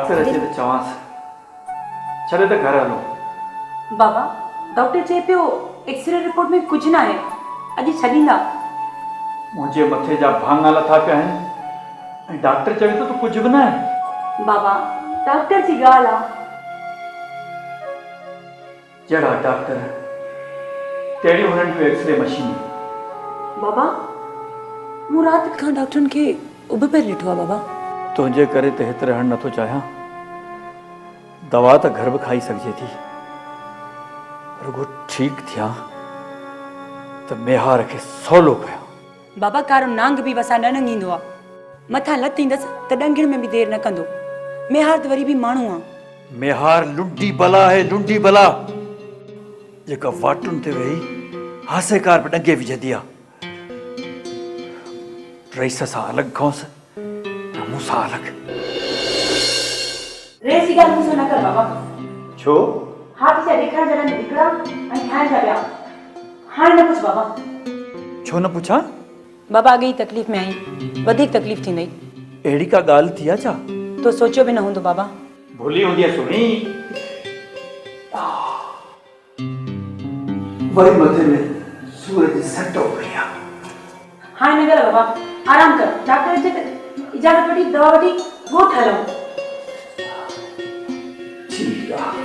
Doctor अचे तो चवांस छॾे त घर हलो। बाबा डॉक्टर चए पियो एक्सरे रिपोर्ट में कुछ ना है, अॼु छॾींदा। मुझे मथे जा भांगा लथा पिया आहिनि ऐं डॉक्टर चवे तो कुछ भी ना है। बाबा डॉक्टर जी ॻाल्हि आहे। जड़ा डॉक्टर तेड़ी हुननि जो एक्सरे मशीन। बाबा मूं राति खां डॉक्टरनि खे उब पे ॾिठो आहे। बाबा तुझे करे त हिते रहण नथो चाहियां। दवा तो घर भी खाई सघिजे थी, रुगो ठीक थिया तो मेहार के सवलो कया। बाबा कारो नांग भी वसा न नंगींदो आहे, मथां लत ईंदसि त ॾंगिण में भी देर न कंदो। मेहार त वरी भी माण्हू आहे। मेहार लुंडी बला है, लुंडी बला जेका वाटुनि ते वेही हासेकार पे डंगे विझंदी आहे। रईस सां अलॻि खौंसि ऐं मूंसां अलॻि। रेस जी ॻाल्हि मूंसां न कर बाबा। छो? हाथी जा ॾेखारण जॾहिं हिकिड़ा ऐं खाइण जा ॿिया। हाणे न पुछ बाबा। छो न पुछां? बाबा अॻे ई तकलीफ़ में आई, वधीक तकलीफ़ थींदई। अहिड़ी का ॻाल्हि थी आहे छा? तो सोचियो भी न हूंदो बाबा। भुली हूंदी आहे सुनी। वरी मथे में सूरज जी सट हो गई आहे। हाणे न कर बाबा, आराम कर। डॉक्टर अचे त इजाज़त वठी दवा वठी ॻोठ हलूं। ठीक आहे।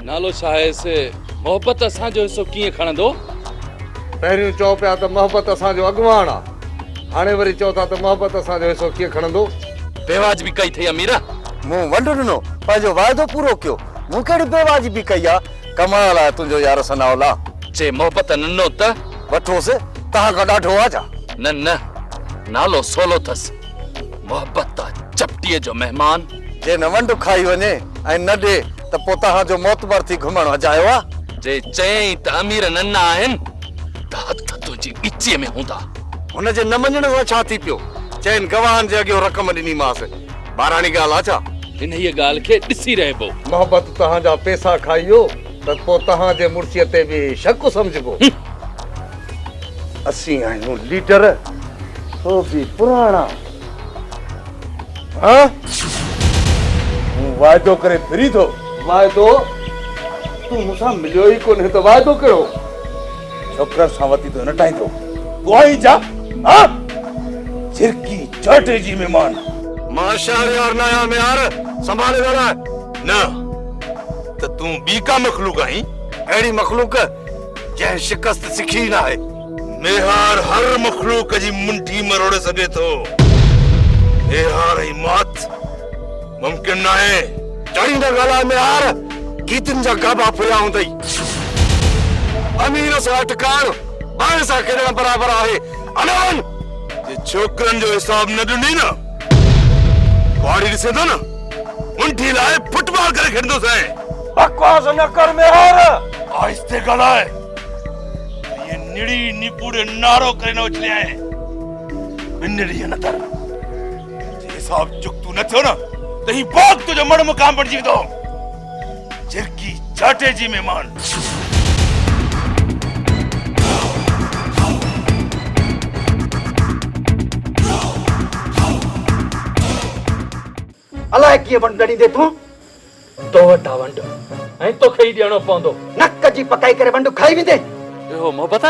नालो छा आहे से मोहब्बत असांजो हिस्सो कीअं खणंदो? पहिरियों चओ पिया त मोहब्बत असांजो अॻुवाण आहे, हाणे वरी चओ था त मोहब्बत असांजो हिस्सो कीअं खणंदो। बेवाजिबी कई थई अमीरा। मूं वंड ॾिनो, पंहिंजो वाइदो पूरो कयो। मूं कहिड़ी बेवाजिबी कई आहे? कमाल आहे तुंहिंजो यार सनावला। जे मोहब्बत नन्नो त वठोसि, तव्हां खां ॾाढो आहे छा? न न, नालो सोलो अथसि। मोहब्बत चपटीअ जो मेहमान। जे न वंड खाई वञे ऐं न ॾे त पोइ तव्हां जो मोतबर थी घुमण अजायो आहे। जे चयई त अमीर नन्ना आहिनि त हथ तुंहिंजी ॻिचीअ में हूंदा। हुनजे न मञण सां छा थी पियो? चइनि गवाहनि जे अॻियो रक़म ॾिनीमांसि, ॿाराणी ॻाल्हि आहे छा? हिन हीअ ॻाल्हि खे ॾिसी रहिबो। मोहब्बत तव्हांजा पैसा खाइयो त पोइ तव्हांजे मुड़सीअ ते बि शक सम्झबो। असीं आहियूं लीडर, तो बि पुराणा। हाँ? मूं वाइदो करे फिरी थो। वाइदो? तूं मूंसां मिलियो ई कोन्हे त वाइदो कहिड़ो? छोकिरनि सां वती तो न टाईंदो। गुआई जा? हाँ? झिरकी चाटे जी मेहमान। मां शहरयार न आहियां मेहार, संभाले ॻाल्हाए। न त तूं ॿी का मखलूक आहीं? अहिड़ी मखलूक जंहिं शिकस्त सिखी न आहे। मेहार हर मखलूक जी मुंठी मरोड़े सघे थो। मेहार जी मौत मुमकिन न आहे। चाहींदा ॻाल्हाए मेहार, गीतनि जा गाबा फुरिया हूंदई। अमीर सां टकाइण ॿार सां खेॾण बराबरि आहे। अनवन जे छोकिरनि जो हिसाब न ॾिनी न, कुआड़ी ॾिसे थो न, मुंठी लाइ फुटबॉल करे खेॾंदो सैं। बकवास न कर मेहार। आहिस्ते ॻाल्हाए। ये निड़ी निपुड़े नारो करे न उछले आए। ॿिनि ॾींहंनि अंदर जे हिसाब चुकतू न थियो न त ही बाग तुंहिंजो मण मुकाम बणिजी वेंदो। झिरकी चाटे जी मेहमान। अलाए कीअं वंड ॾींदे तूं? तो वटा वंड ऐं तोखे ई ॾियणो पवंदो। नक जी पकाई करे वंड खाई वेंदे। इहो मोहब्बत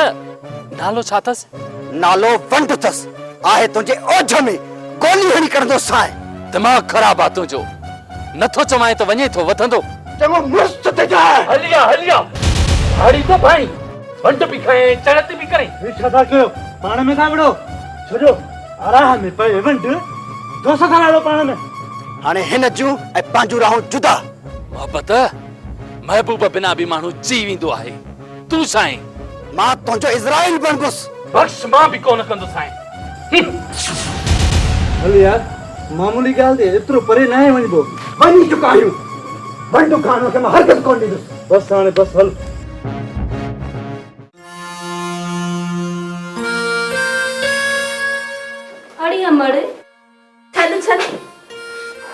नालो छा अथसि? नालो वंड अथसि। आहे तुंहिंजे ओझ में गोली हणी करंदो साए। दिमाग़ ख़राब आहे तुंहिंजो। नथो चवाए त वञे थो वधंदो। चङो मुस्त ते जाए। हलिया हलिया हाड़ी तो भाई वंड बि खाए चढ़त बि करे। छा था कयो? पाण में था विड़ो छोजो आराम में पए वंड दोस्त था लड़ो पाण में। हाणे हिन जूं ऐं पंहिंजूं राहूं जुदा। मोहब्बत महबूब बिना बि माण्हू जी वेंदो आहे। तूं साईं मां तुंहिंजो इज़राइल बणंदुसि। बख़्श मां बि कोन कंदो साईं। हल यार, मामूली ॻाल्हि ते एतिरो परे न आहे वञिबो। वञी चुका आहियूं। वंड खाइण खे मां हरगिज़ कोन ॾींदुसि। बस हाणे बस हल। अड़ी अमड़ छॾ छॾ,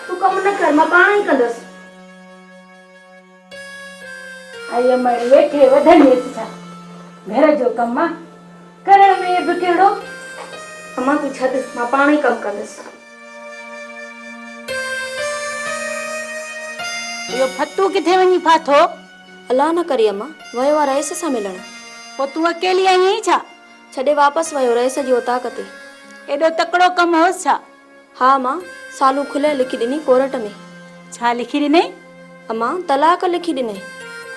तूं कम न कर, मां पाण ई कंदसि। आई अमड़ वेठे वधणी छा घर जो कम आहे। करण में बि कहिड़ो अम्मा तूं छॾ मां पाण ई कमु कंदसि। इहो फतू किथे वञी फाथो? अलाह न करी अम्मा वयो आहे रईस सां मिलण। पोइ तूं अकेली आई आहीं छा? छॾे वापसि वयो रईस जी उताक ते। एॾो तकड़ो कमु होसि छा? हा मां सालू खुले लिखी ॾिनी कोर्ट में। छा लिखी ॾिनई? अम्मा तलाक लिखी ॾिनई।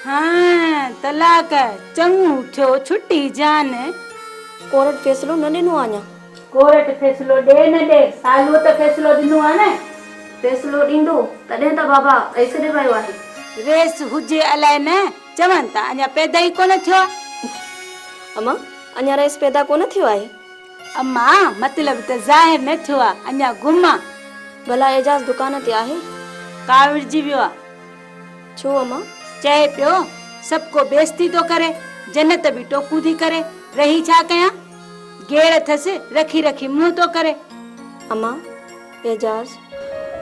हाँ तलाक चङो थियो छुट्टी जान। कोर्ट फ़ैसिलो न ॾिनो अञा। कोर्ट फ़ैसिलो ॾे न ॾे सालू त फ़ैसिलो ॾिनो आहे न। फ़ैसिलो ॾींदो तॾहिं त बाबा रईस ॾे वियो आहे। रेस हुजे अलाए न चवनि था अञा पैदा ई कोन थियो आहे। अम्मा अञा रईस पैदा कोन थियो आहे। अम्मा मतलब त ज़ाहिर न थियो आहे अञा गुम आहे। भला एजाज दुकान ते आहे? काविड़जी वियो आहे। छो अम्मा? चए पियो सभु को बेइज्जती तो करे जन्नत बि टोकू थी करे रही छा कयां गेड़ अथसि रखी रखी मुंह तो करे। अम्मा एजाज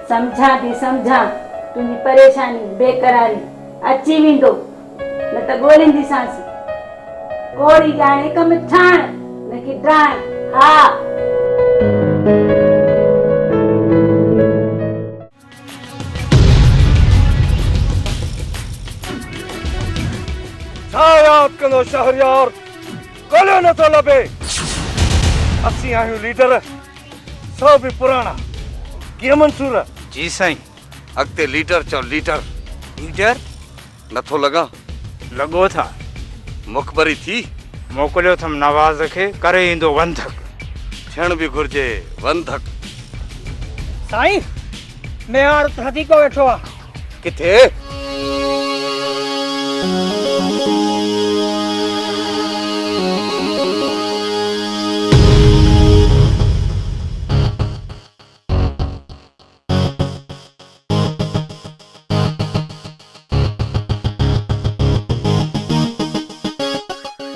समझा थी समझा तुंहिंजी परेशानी बेकरारी अची वेंदो न त ॻोल्हींदी सांस। कोड़ी ॼाणे कमु ठाण न कि ड्राण। हा छा याद कंदो शहरयार कोलियो नथो लभे। असीं आहियूं लीडर सौ बि पुराणा। कीअं मंसूर? जी साईं। अॻिते लीडर चओ लीडर। लीडर नथो लॻा? लॻो था मुखबरी थी? मोकिलियो अथमि नवाज़ खे करे ईंदो वंधक। थियण बि घुर्जे वंधक। साईं मेहार हदीको वेठो आहे। किथे?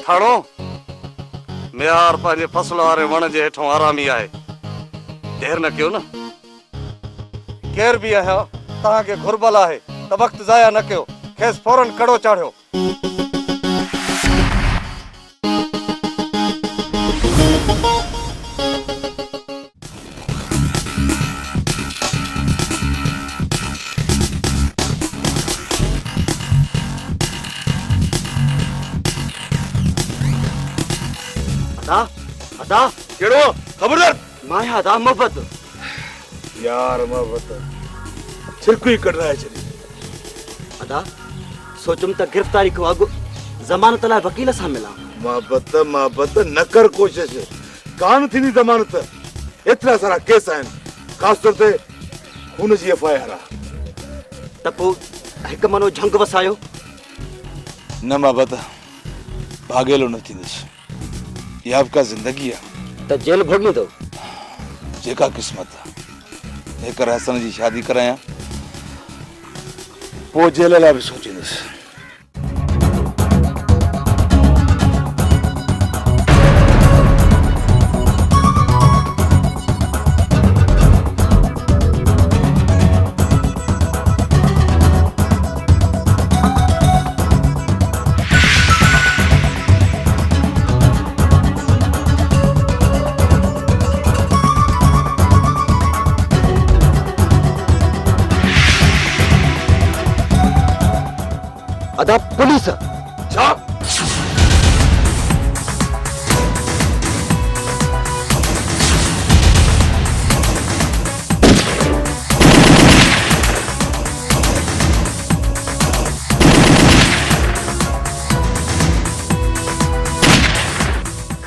थाणो मेहार पंहिंजे फसल वारे वण जे हेठों आरामी आहे। देर न कयो न। केर बि आहियो तव्हांखे घुरबल आहे त वक़्तु ज़ाया न कयो। खेसि फौरन कड़ो चाढ़ियो। अदा केड़ो खबरदार माया अदा मोहब्बत यार मोहब्बत छिरकू ही कढाए छॾी। अदा सोचुम त गिरफ़्तारी खां अॻु ज़मानत लाइ वकील सां मिलां। मोहब्बत न कर कोशिश कान थींदी ज़मानत। एतिरा सारा केस आहिनि ख़ासि तौर ते खून जी FIR आहे। त पोइ हिकु मनो झंग वसायो। न मोहब्बत भागेलो न थींदुसि। इहा बि का ज़िंदगी आहे। त जेल भोॻींदो? जेका क़िस्मत आहे। हेकर हसन जी शादी करायां पोइ जेल लाइ बि सोचींदुसि। अदा पुलिस छा?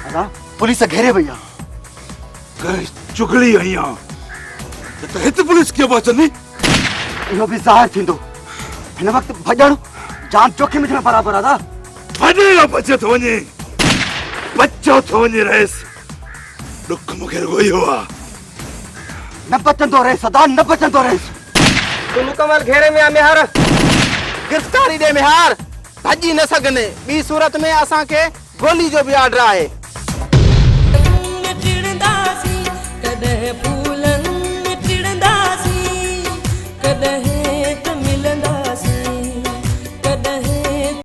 अदा पुलिस घेरे वई आहे। कहीं चुगली आई आहे त हिते पुलिस कीअं पहुचंदी? इहो बि ज़ाहिर थींदो। हिन वक़्तु भॼणु जान जोखिम थियण बराबरि आहे। भॼे न बचे थो वञे बचो थो वञे रहिस। ॾुख मूंखे रुॻो इहो आहे। न बचंदो रहिस अदा न बचंदो रहिस। तू मुकमल घेरे में आहे मेहार। गिरफ़्तारी दे मेहार। भॼी न सघंदे। ॿी सूरत में असांखे गोली जो बि ऑर्डर आहे।